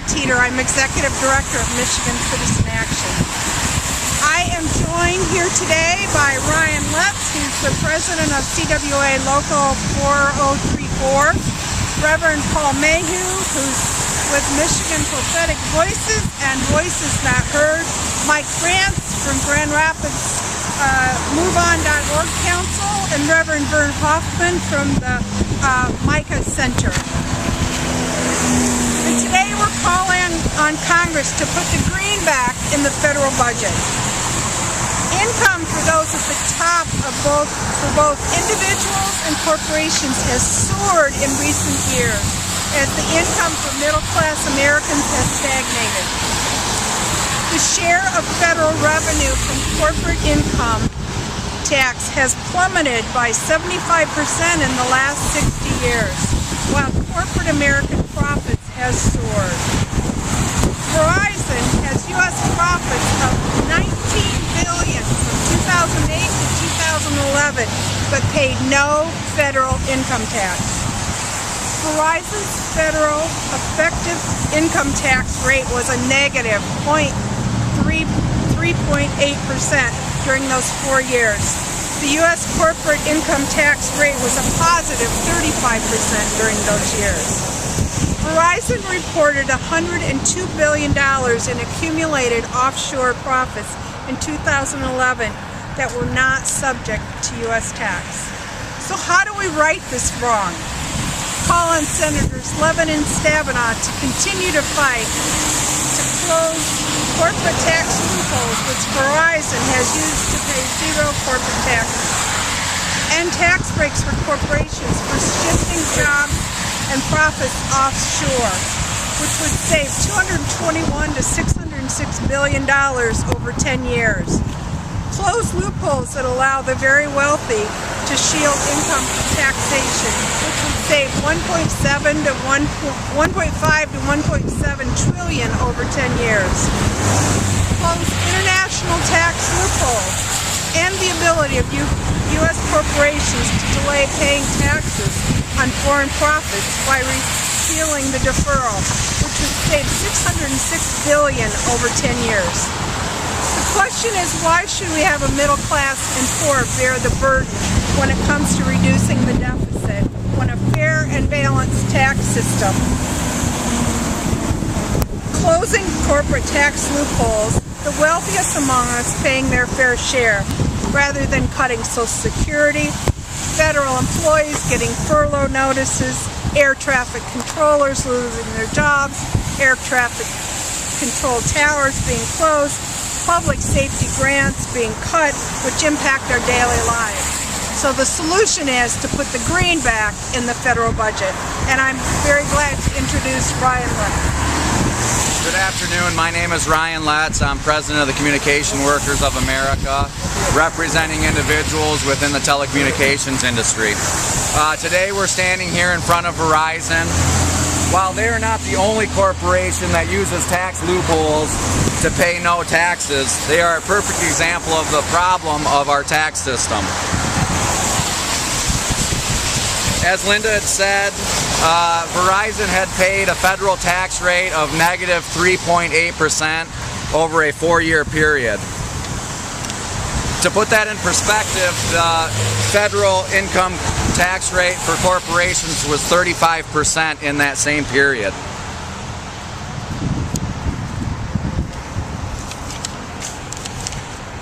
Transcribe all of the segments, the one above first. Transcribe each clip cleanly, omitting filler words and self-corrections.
Teeter. I'm Executive Director of Michigan Citizen Action. I am joined here today by Ryan Letts, who's the President of CWA Local 4034, Reverend Paul Mayhew, who's with Michigan Prophetic Voices and Voices Not Heard, Mike France from Grand Rapids MoveOn.org Council, and Reverend Vern Hoffman from the Micah Center. And today we're calling on Congress to put the green back in the federal budget. Income for those at the top of for both individuals and corporations has soared in recent years, as the income for middle-class Americans has stagnated. The share of federal revenue from corporate income tax has plummeted by 75% in the last 60 years, while corporate American profits has soared. Verizon has U.S. profits of $19 billion from 2008 to 2011, but paid no federal income tax. Verizon's federal effective income tax rate was a negative 3.8% during those 4 years. The U.S. corporate income tax rate was a positive 35% during those years. Verizon reported $102 billion in accumulated offshore profits in 2011 that were not subject to U.S. tax. So how do we right this wrong? Call on Senators Levin and Stabenow to continue to fight to close corporate tax loopholes which Verizon has used to pay zero corporate taxes, and tax breaks for corporations for shifting jobs and profits offshore, which would save $221 to $606 billion over 10 years. Close loopholes that allow the very wealthy to shield income from taxation, which would save $1.5 to $1.7 trillion over 10 years. Close international tax loopholes and the ability of U.S. corporations to delay paying taxes on foreign profits by repealing the deferral, which would save $606 billion over 10 years. The question is, why should we have a middle class and poor bear the burden when it comes to reducing the deficit, when a fair and balanced tax system, closing corporate tax loopholes, the wealthiest among us paying their fair share, rather than cutting Social Security, federal employees getting furlough notices, air traffic controllers losing their jobs, air traffic control towers being closed, public safety grants being cut, which impact our daily lives. So the solution is to put the green back in the federal budget. And I'm very glad to introduce Ryan Letts. Good afternoon. My name is Ryan Letts. I'm President of the Communication Workers of America, representing individuals within the telecommunications industry. Today we're standing here in front of Verizon. While they're not the only corporation that uses tax loopholes to pay no taxes, they are a perfect example of the problem of our tax system. As Linda had said, Verizon had paid a federal tax rate of negative 3.8% over a 4-year period. To put that in perspective, the federal income tax rate for corporations was 35% in that same period.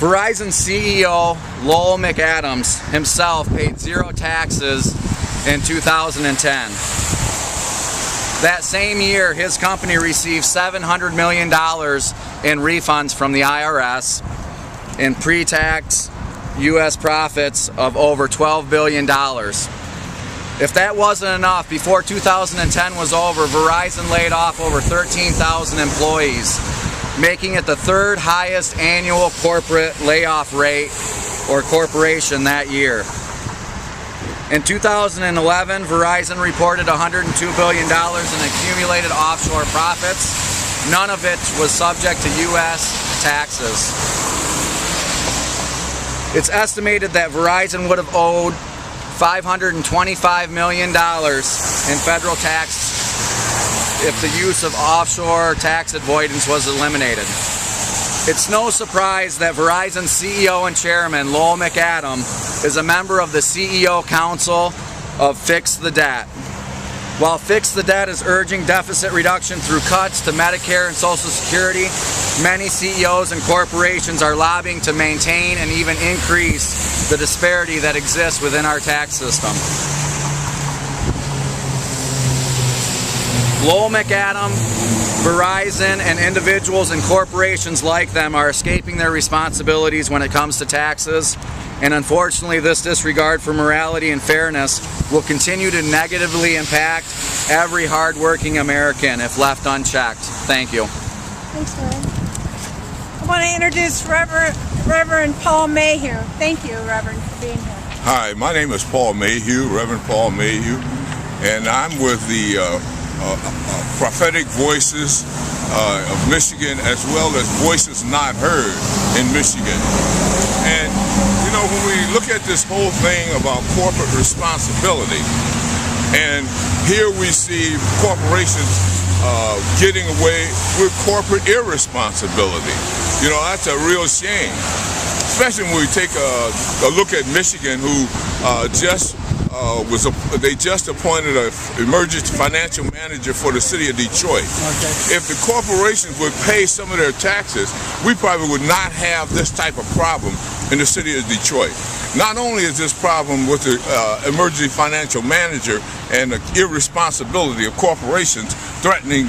Verizon CEO Lowell McAdams himself paid zero taxes in 2010. That same year, his company received $700 million in refunds from the IRS in pre-tax U.S. profits of over $12 billion. If that wasn't enough, before 2010 was over, Verizon laid off over 13,000 employees, making it the third highest annual corporate layoff rate or corporation that year. In 2011, Verizon reported $102 billion in accumulated offshore profits, none of it was subject to U.S. taxes. It's estimated that Verizon would have owed $525 million in federal tax if the use of offshore tax avoidance was eliminated. It's no surprise that Verizon CEO and Chairman Lowell McAdam is a member of the CEO Council of Fix the Debt. While Fix the Debt is urging deficit reduction through cuts to Medicare and Social Security, many CEOs and corporations are lobbying to maintain and even increase the disparity that exists within our tax system. Lowell McAdam, Verizon, and individuals and corporations like them are escaping their responsibilities when it comes to taxes, and unfortunately this disregard for morality and fairness will continue to negatively impact every hard-working American if left unchecked. Thank you. Thanks, Reverend. I want to introduce Reverend Paul Mayhew. Thank you, Reverend, for being here. Hi, my name is Paul Mayhew, Reverend Paul Mayhew, and I'm with the Prophetic Voices of Michigan, as well as Voices Not Heard in Michigan. And you know, when we look at this whole thing about corporate responsibility, and here we see corporations getting away with corporate irresponsibility, you know, that's a real shame. Especially when we take a look at Michigan, who they just appointed an emergency financial manager for the city of Detroit. Okay. If the corporations would pay some of their taxes, we probably would not have this type of problem in the city of Detroit. Not only is this problem with the emergency financial manager and the irresponsibility of corporations threatening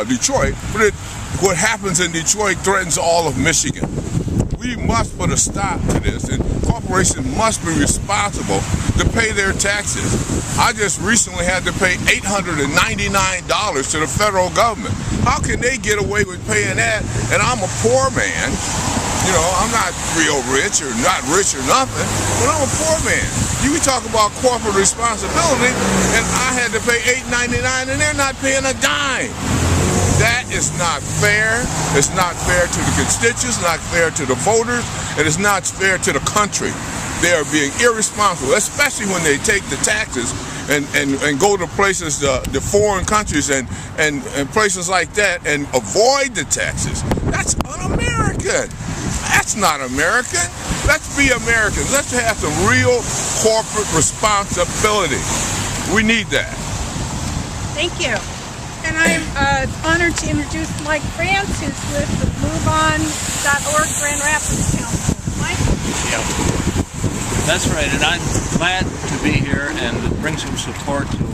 Detroit, but what happens in Detroit threatens all of Michigan. We must put a stop to this, and corporations must be responsible to pay their taxes. I just recently had to pay $899 to the federal government. How can they get away with paying that? And I'm a poor man. You know, I'm not real rich or not rich or nothing, but I'm a poor man. You talk about corporate responsibility, and I had to pay $899, and they're not paying a dime. That is not fair. It's not fair to the constituents, not fair to the voters, and it's not fair to the country. They are being irresponsible, especially when they take the taxes and go to places, the foreign countries and places like that, and avoid the taxes. That's un-American. That's not American. Let's be Americans. Let's have some real corporate responsibility. We need that. Thank you. And I'm honored to introduce Mike France, who's with the MoveOn.org Grand Rapids Council. Mike? Yeah, that's right. And I'm glad to be here and bring some support to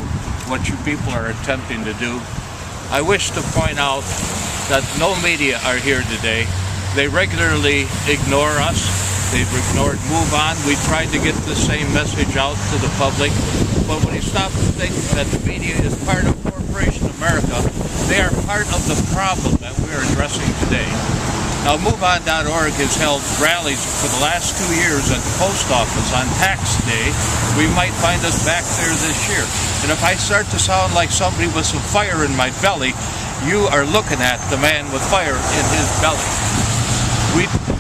what you people are attempting to do. I wish to point out that no media are here today. They regularly ignore us. They've ignored MoveOn. We tried to get the same message out to the public. But when you stop to think that the media is part of corporation America, they are part of the problem that we're addressing today. Now, MoveOn.org has held rallies for the last 2 years at the post office on tax day. We might find us back there this year. And if I start to sound like somebody with some fire in my belly, you are looking at the man with fire in his belly.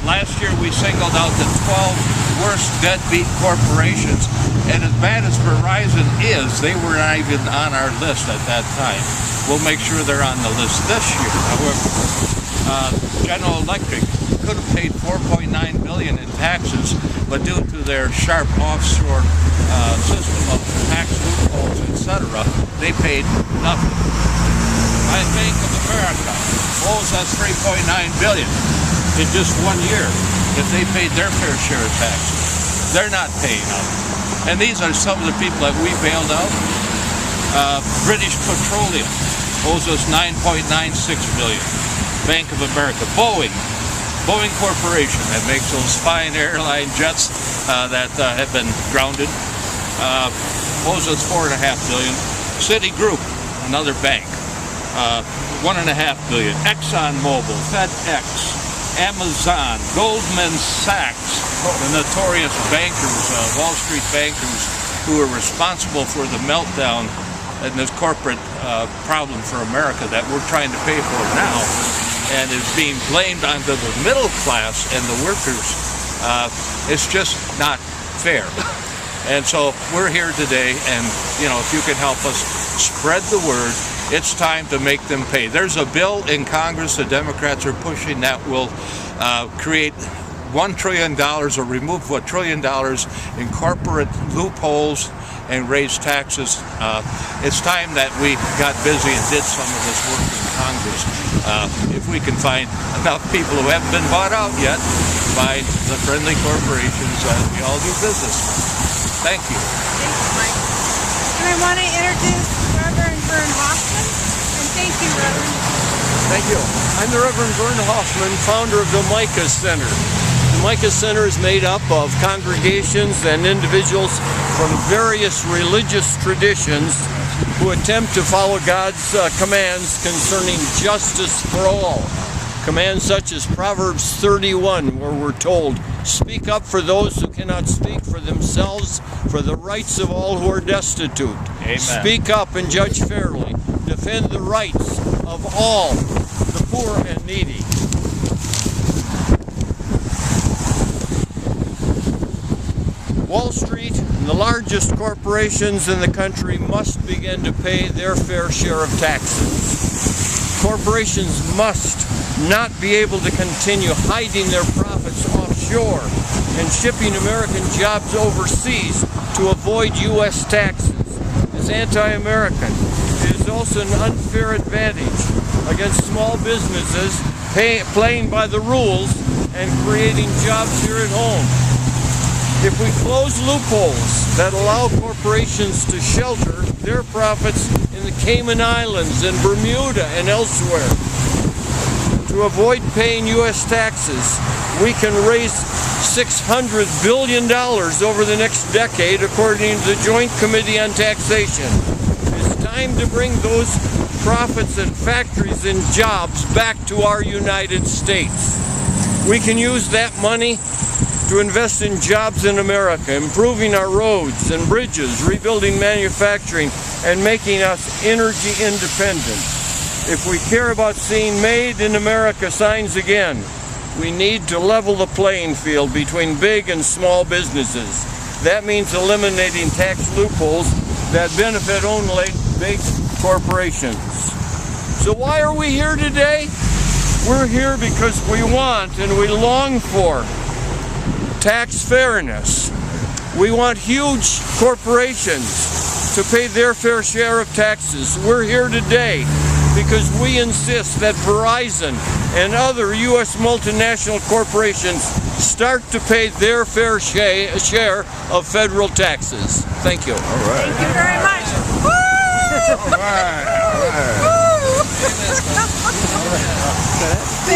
Last year we singled out the 12 worst deadbeat corporations, and as bad as Verizon is, they were not even on our list at that time. We'll make sure they're on the list this year. However, General Electric could have paid $4.9 billion in taxes, but due to their sharp offshore system of tax loopholes, etc., they paid nothing. Bank of America owes us $3.9 billion. In just 1 year, if they paid their fair share of taxes. They're not paying out. And these are some of the people that we bailed out. British Petroleum owes us $9.96 billion. Bank of America. Boeing Corporation, that makes those fine airline jets that have been grounded, owes us $4.5 billion. Citigroup, another bank, $1.5 billion. ExxonMobil, FedEx, Amazon, Goldman Sachs, the notorious bankers, Wall Street bankers, who are responsible for the meltdown and this corporate problem for America that we're trying to pay for now, and is being blamed onto the middle class and the workers. It's just not fair. And so we're here today, and you know, if you can help us spread the word, It's time to make them pay. There's a bill in Congress the Democrats are pushing that will create $1 trillion or remove $1 trillion in corporate loopholes and raise taxes. It's time that we got busy and did some of this work in Congress. If we can find enough people who haven't been bought out yet by the friendly corporations that we all do business with. Thank you. Thank you, Mike. And I want to introduce Reverend Vern Hoffman. And thank you, Reverend. Thank you. I'm the Reverend Vern Hoffman, founder of the Micah Center. The Micah Center is made up of congregations and individuals from various religious traditions who attempt to follow God's commands concerning justice for all. Commands such as Proverbs 31, where we're told, "Speak up for those who cannot speak for themselves, for the rights of all who are destitute." Amen. Speak up and judge fairly. Defend the rights of all, the poor and needy. Wall Street and the largest corporations in the country must begin to pay their fair share of taxes. Corporations must not be able to continue hiding their profits offshore and shipping American jobs overseas to avoid U.S. taxes. It's anti-American. It is also an unfair advantage against small businesses playing by the rules and creating jobs here at home. If we close loopholes that allow corporations to shelter their profits in the Cayman Islands and Bermuda and elsewhere to avoid paying U.S. taxes, we can raise $600 billion over the next decade, according to the Joint Committee on Taxation. It's time to bring those profits and factories and jobs back to our United States. We can use that money to invest in jobs in America, improving our roads and bridges, rebuilding manufacturing, and making us energy independent. If we care about seeing Made in America signs again, we need to level the playing field between big and small businesses. That means eliminating tax loopholes that benefit only big corporations. So why are we here today? We're here because we want and we long for tax fairness. We want huge corporations to pay their fair share of taxes. We're here today because we insist that Verizon and other U.S. multinational corporations start to pay their fair share of federal taxes. Thank you. All right. Thank you very much. Woo! All right. All right. Woo!